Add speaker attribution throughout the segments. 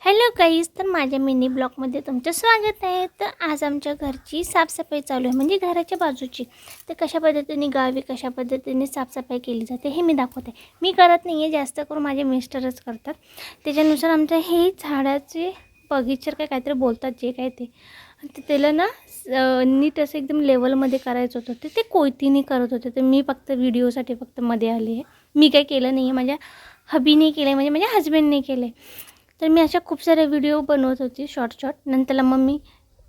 Speaker 1: Hello guys, तर माझ्या mini ब्लॉगमध्ये तुमचं स्वागत आहे. तर आज आमच्या घरची साफसफाई चालू आहे, म्हणजे घराच्या बाजूची. तर कशा पद्धतीने गावी कशा पद्धतीने साफसफाई केली जाते हे मी दाखवते. मी करत नाही आहे, जास्त करून माझे मिस्टरच करतात. त्याच्यानुसार आमच्या हे झाडाचे बगीचर काहीतरी बोलतात जे काय ते त्याला ना नीट असं एकदम लेवलमध्ये करायचं होतं. ते कोयतीने करत होते. तर मी फक्त व्हिडिओसाठी फक्त मध्ये आले आहे. मी काही केलं नाही आहे, माझ्या हबीने केलं आहे, म्हणजे माझ्या हजबंडने केलं आहे. तर मी अशा खूप सारे व्हिडिओ बनवत होती शॉर्ट. नंतरला मग मी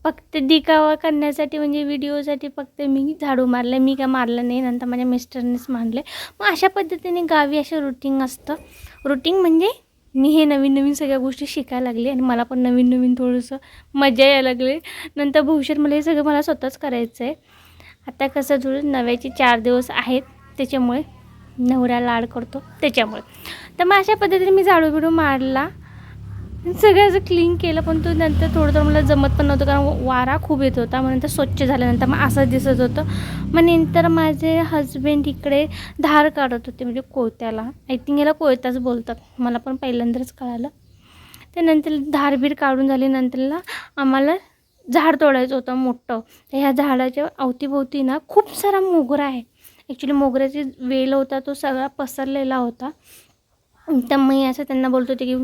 Speaker 1: फक्त दिखावा करण्यासाठी, म्हणजे व्हिडिओसाठी फक्त मी झाडू मारले. मी काय मारलं नाही, नंतर माझ्या मिस्टरनेच मारले. मग अशा पद्धतीने गावी असं रुटीन असतं. रुटीन म्हणजे मी हे नवीन नवीन सगळ्या गोष्टी शिकायला लागले आणि मला पण नवीन नवीन थोडंसं मजा यायला लागली. नंतर भविष्यात मला हे सगळं मला स्वतःच करायचं आहे. आता कसं थोडं नव्याचे 4 दिवस आहेत, त्याच्यामुळे नवरा लाड करतो त्याच्यामुळे. तर मग अशा पद्धतीने मी झाडू बिडू मारला, सगळं असं क्लीन केलं. पण तो नंतर थोडं मला जमत पण नव्हतं, कारण वारा खूप येत होता. मग नंतर स्वच्छ झाल्यानंतर मग असं दिसत होतं. मग नंतर माझे हजबंड इकडे धार काढत होते, म्हणजे कोयत्याला. आय थिंक याला कोयताच बोलतात, मला पण पहिल्यांदाच कळालं. त्यानंतर धारबीर काढून झाल्यानंतरला आम्हाला झाड तोडायचं होतं मोठं. तर ह्या झाडाच्या अवतीभोवती ना खूप सारा मोगरा आहे. ॲक्च्युली मोगऱ्याची वेल होता, तो सगळा पसरलेला होता. तर मी असं त्यांना बोलत होते की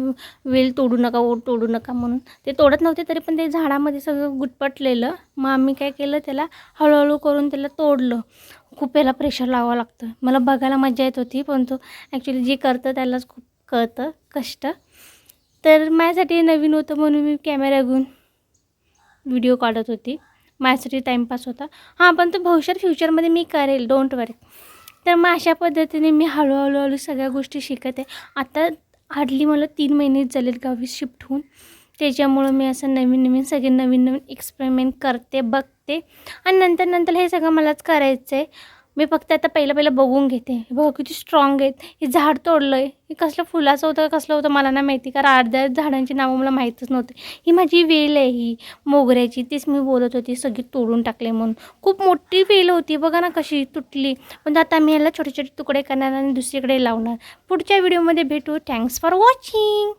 Speaker 1: वेल तोडू नका, ओढ तोडू नका म्हणून. ते तोडत नव्हते, तरी पण ते झाडामध्ये सगळं गुटपटलेलं. मग आम्ही काय केलं, त्याला हळूहळू करून त्याला तोडलं. खूप याला प्रेशर लावावं लागतं. मला बघायला मजा येत होती, पण तो ॲक्च्युली जे करतं त्यालाच खूप कळतं कष्ट. तर माझ्यासाठी नवीन होतं म्हणून मी कॅमेरा घेऊन व्हिडिओ काढत होती. माझ्यासाठी टाईमपास होता. हां, पण तो भविष्यात फ्युचरमध्ये मी करेल, डोंट वरी. तर मग अशा पद्धतीने मी हळूहळू सगळ्या गोष्टी शिकत आहे. आता हार्डली मला 3 महिनेच झालेत गावी शिफ्ट होऊन. त्याच्यामुळं मी असं नवीन सगळे नवीन एक्सपेरिमेंट करते, बघते आणि नंतर हे सगळं मलाच करायचं आहे. मी फक्त आता पहिलं बघून घेते. बघा किती स्ट्रॉंग आहेत. हे झाड तोडलं आहे, हे कसलं फुलाचं होतं का कसलं होतं मला नाही माहिती, कारण अर्ध्या झाडांची नावं मला माहीतच नव्हते. ही माझी वेल आहे, ही मोगऱ्याची, तीच मी बोलत होती सगळी तोडून टाकले म्हणून. खूप मोठी वेल होती, बघा ना कशी तुटली. पण आता मी याला छोटे छोटे तुकडे करणार आणि दुसरीकडे लावणार. पुढच्या व्हिडिओमध्ये भेटू. Thanks for watching.